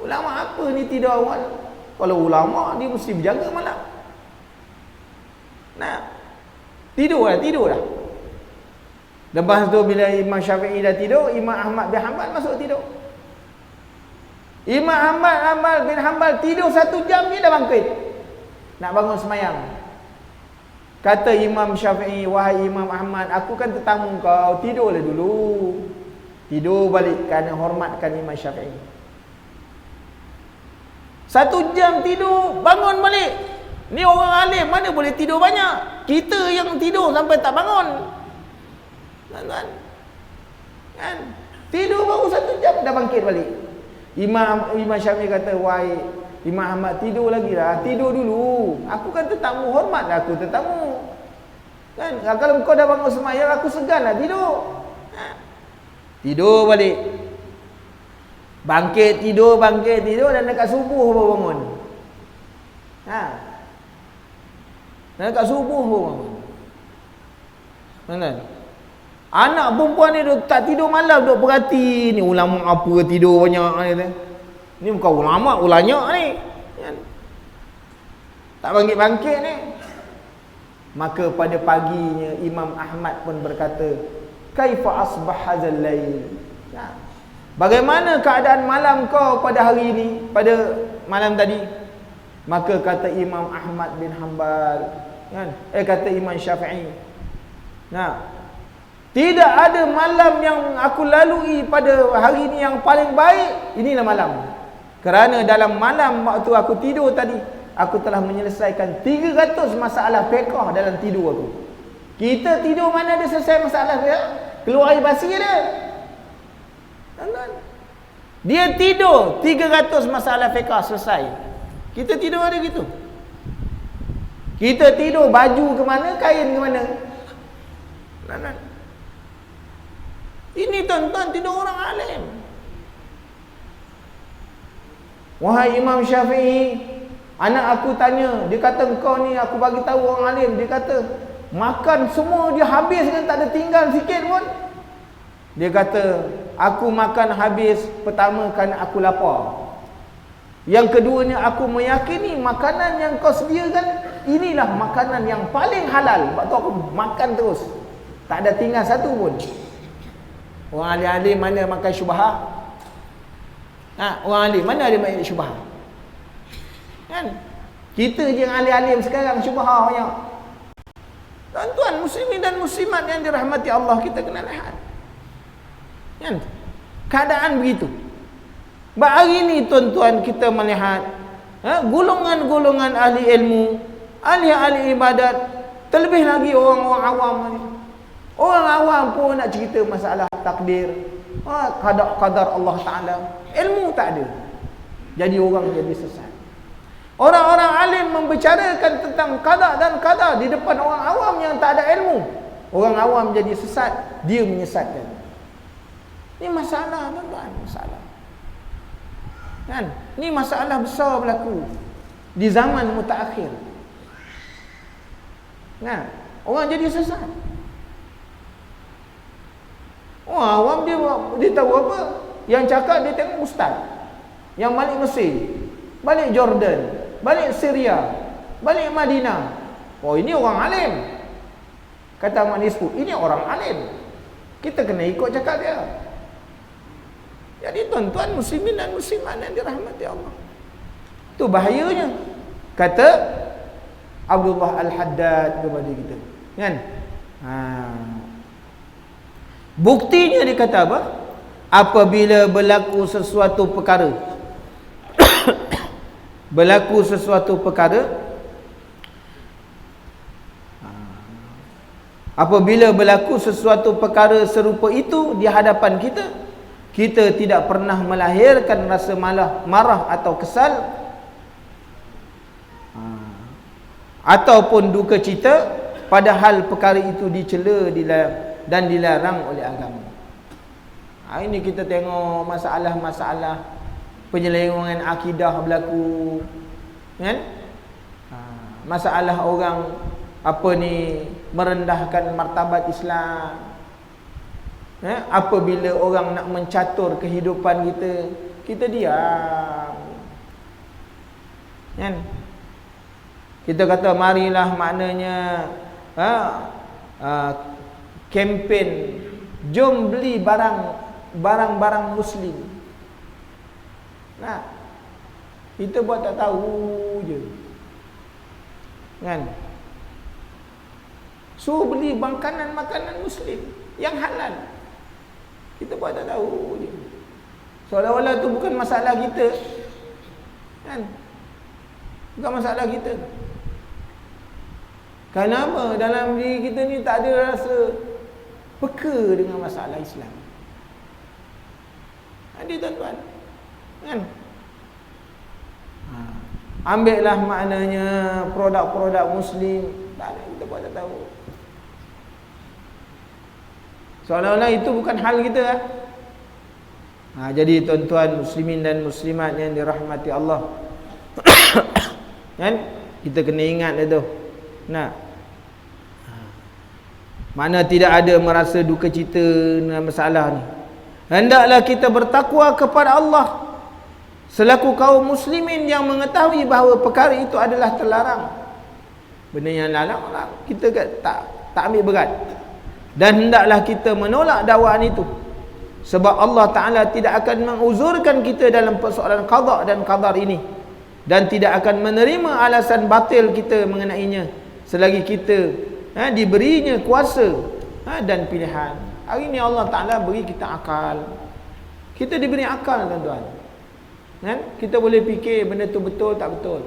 Ulama apa ni tidur awal? Kalau ulama dia mesti berjaga malam. Tidur dah. Lepas tu bila Imam Syafi'i dah tidur, Imam Ahmad bin Hanbal masuk tidur. Imam Ahmad bin Hanbal tidur 1 jam dia dah bangkit. Nak bangun semayang. Kata Imam Syafi'i, wahai Imam Ahmad, aku kan tetamu kau, tidurlah dulu. Tidur balik kerana hormatkan Imam Syafi'i. 1 jam tidur, bangun balik. Ni orang alim mana boleh tidur banyak. Kita yang tidur sampai tak bangun. Kan? Tidur baru 1 jam dah bangkit balik. Imam Syafi'i kata, wahai Imam Ahmad, tidur lagi lah. Tidur dulu. Aku kan tetamu, hormatlah aku tetamu. Kan? Kalau kau dah bangun semayang, aku segan lah tidur. Tidur balik. Bangkit tidur dan dekat subuh baru bangun. Dan dekat subuh baru bangun. Kan? Anak perempuan ni tak tidur malam, duk perhati ni ulama apa tidur banyak ni. Ni bukan ulama, ulanyak ni. Kan? Tak bangkit-bangkit ni. Maka pada paginya Imam Ahmad pun berkata, kaifa asbah hadzal lail? Bagaimana keadaan malam kau pada hari ini, pada malam tadi? Maka kata Imam Ahmad bin Hanbal, kan? Kata Imam Syafi'i, tidak ada malam yang aku lalui pada hari ini yang paling baik. Inilah malam. Kerana dalam malam waktu aku tidur tadi, aku telah menyelesaikan 300 masalah fiqh dalam tidur aku. Kita tidur mana ada selesai masalah fiqh? Keluar air basi dia. Dia tidur 300 masalah fiqh selesai. Kita tidur ada gitu. Kita tidur baju ke mana, kain ke mana. Ini tuan-tuan tidur orang alim. Wahai Imam Syafi'i, anak aku tanya, dia kata engkau ni aku bagi tahu orang alim, dia kata makan semua dia habis kan, tak ada tinggal sikit pun. Dia kata aku makan habis pertama kerana aku lapar. Yang keduanya aku meyakini makanan yang kau sediakan inilah makanan yang paling halal. Sebab tu aku makan terus. Tak ada tinggal satu pun. Orang alim-alim mana makan syubhah? Orang alim mana ada makan syubhah? Kan? Kita je yang alim-alim sekarang syubhah banyak. Tuan-tuan muslimin dan muslimat yang dirahmati Allah, kita kena lihat. Kan? Keadaan begitu. Hari ini tuan-tuan kita melihat golongan-golongan ahli ilmu, ahli-ahli ibadat, terlebih lagi orang-orang awam ni. Orang awam pun nak cerita masalah takdir, qadar Allah Ta'ala, ilmu tak ada. Jadi orang jadi sesat. Orang-orang alim membicarakan tentang qada dan qadar di depan orang awam yang tak ada ilmu. Orang awam jadi sesat, dia menyesatkan. Ini masalah tuan-tuan, masalah. Kan? Ni masalah besar berlaku di zaman mutaakhir. Kan? Orang jadi sesat. Awam dia tahu apa? Yang cakap dia tengok ustaz. Yang balik Mesir, balik Jordan, balik Syria, balik Madinah. Oh, ini orang alim. Kata Mak Nisfu, ini orang alim. Kita kena ikut cakap dia. Jadi tuan-tuan muslimin dan muslimat yang dirahmati Allah, itu bahayanya. Kata Abdullah Al-Haddad kepada kita, kan? Buktinya dia kata apa? Apabila berlaku sesuatu perkara berlaku sesuatu perkara apabila berlaku sesuatu perkara serupa itu di hadapan kita, kita tidak pernah melahirkan rasa marah atau kesal ataupun duka cita, padahal perkara itu dicela dan dilarang oleh agama. Ini kita tengok masalah-masalah penyelewengan akidah berlaku, kan? Masalah orang merendahkan martabat Islam. Apabila orang nak mencatur kehidupan kita diam, kan? Kita kata marilah, maknanya kempen jom beli barang-barang muslim. Nah, kita buat tak tahu je, kan? Suruh beli makanan muslim yang halal, kita buat tak tahu je. Seolah-olah tu bukan masalah kita, kan? Bukan masalah kita. Kenapa dalam diri kita ni tak ada rasa peka dengan masalah Islam? Ada tuan-tuan, kan? Ambillah maknanya produk-produk muslim, tak ada, kita buat tak tahu. Seolah-olah itu bukan hal kita. Jadi tuan-tuan muslimin dan muslimat yang dirahmati Allah, kan? Kita kena ingat itu. Mana tidak ada merasa duka cita dengan masalah ni. Hendaklah kita bertakwa kepada Allah selaku kaum muslimin yang mengetahui bahawa perkara itu adalah terlarang. Benda yang larang kita tak ambil berat. Dan hendaklah kita menolak dakwaan itu, sebab Allah Ta'ala tidak akan menguzurkan kita dalam persoalan qada dan qadar ini, dan tidak akan menerima alasan batil kita mengenainya selagi kita diberinya kuasa dan pilihan. Hari ni Allah Ta'ala beri kita akal. Kita diberi akal, tuan-tuan, kan? Kita boleh fikir benda tu betul tak betul.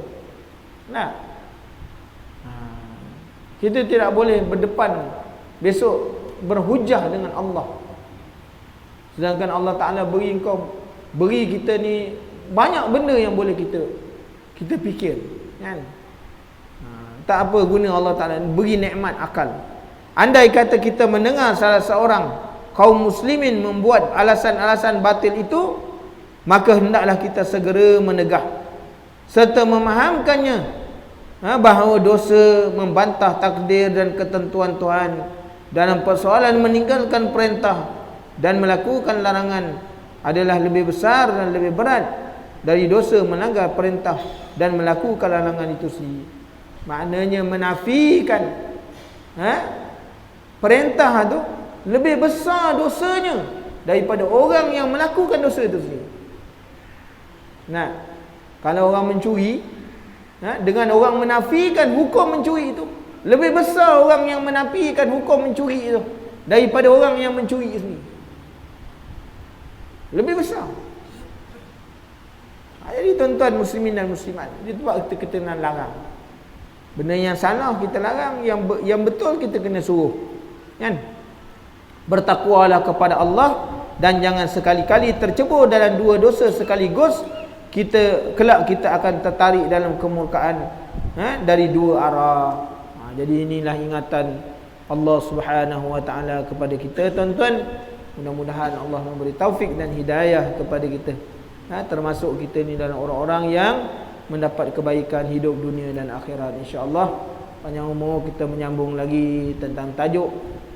Kita tidak boleh berdepan besok berhujah dengan Allah, sedangkan Allah Ta'ala beri kita ni banyak benda yang boleh kita fikir, kan? Tak apa guna Allah Ta'ala beri nikmat akal. Andai kata kita mendengar salah seorang kaum muslimin membuat alasan-alasan batil itu, maka hendaklah kita segera menegah serta memahamkannya bahawa dosa membantah takdir dan ketentuan Tuhan dalam persoalan meninggalkan perintah dan melakukan larangan adalah lebih besar dan lebih berat dari dosa melanggar perintah dan melakukan larangan itu sendiri. Maknanya menafikan perintah itu lebih besar dosanya daripada orang yang melakukan dosa itu sendiri. Kalau orang mencuri, dengan orang menafikan hukum mencuri itu, lebih besar orang yang menafikan hukum mencuri itu daripada orang yang mencuri sendiri. Lebih besar. Jadi tuan-tuan muslimin dan muslimat, di tempat kita kena larang. Benda yang salah kita larang, yang betul kita kena suruh, kan? Bertakwalah kepada Allah dan jangan sekali-kali tercebur dalam dua dosa sekaligus. Kelak kita akan tertarik dalam kemurkaan dari dua arah. Jadi inilah ingatan Allah Subhanahu wa taala kepada kita, tuan-tuan. Mudah-mudahan Allah memberi taufik dan hidayah kepada kita, termasuk kita ni dalam orang-orang yang mendapat kebaikan hidup dunia dan akhirat insya-Allah. Panjang umur kita menyambung lagi tentang tajuk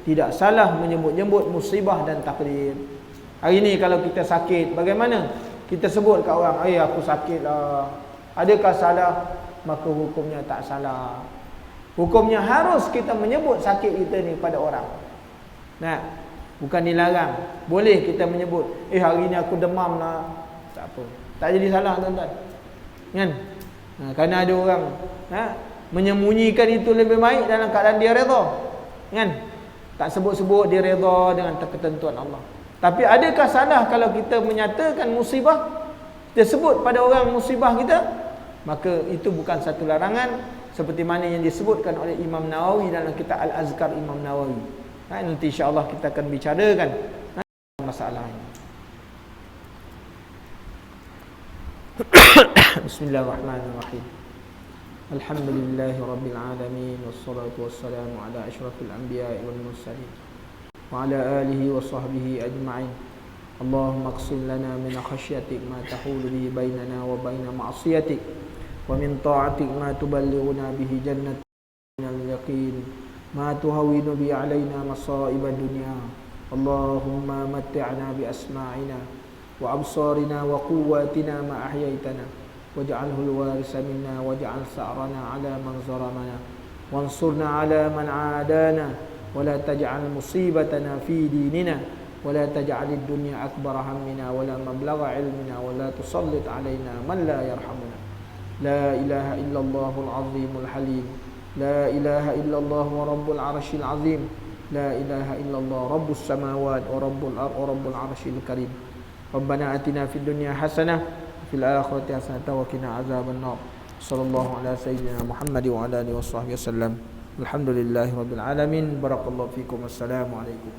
tidak salah menyebut-nyebut musibah dan takdir. Hari ni kalau kita sakit, bagaimana? Kita sebut kat orang, aku sakit lah. Adakah salah? Maka hukumnya tak salah. Hukumnya harus kita menyebut sakit kita ni pada orang. Bukan dilarang. Boleh kita menyebut, hari ni aku demam lah. Tak apa. Tak jadi salah tuan-tuan. Kan? Kerana ada orang menyembunyikan itu lebih baik dalam keadaan dia redha. Kan? Tak sebut-sebut dia redha dengan ketentuan Allah. Tapi adakah salah kalau kita menyatakan musibah, kita sebut pada orang musibah kita? Maka itu bukan satu larangan seperti mana yang disebutkan oleh Imam Nawawi dalam kitab Al-Azkar Imam Nawawi. Nanti insya-Allah kita akan bicarakan masalah ini. Bismillahirrahmanirrahim. Alhamdulillahi rabbil alamin wassalatu wassalamu ala asyrafil anbiya'i wal mursalin wa ala alihi wa sahbihi ajma'in. Allahumma qsim lana min khashyatik ma tahulu bihi bainana wa baina ma'siyatik wa min ta'atik ma tuballighuna bihi jannatak minal yaqin ma tuhawwinu bi 'alaina masa'ibad dunya. Allahumma matti'na bi asma'ina wa absarina wa quwwatina ma ahyaytana waj'alhu al-warisa minna waj'al sa'rana 'ala man zalamana wansurna 'ala man 'adana wa la taj'al musibatana fi dinina wa la taj'al ad-dunya akbara hammina wa la mablagha 'ilmina wa la tusallit 'alaina man la yarhamuna. La ilaha illallahul azimul halim. La ilaha illallah wa rabbul arshil azim. La ilaha illallah rabbus samawati wa rabbul ardh wa rabbul arshil karim. Rabbana atina fid dunya hasanah fil akhirati hasanah wa qina azabannar. Sallallahu ala sayyidina Muhammad wa ala alihi washabbihi wasallam. Alhamdulillahirabbil alamin. Barakallahu fikum. Wassalamu alaikum.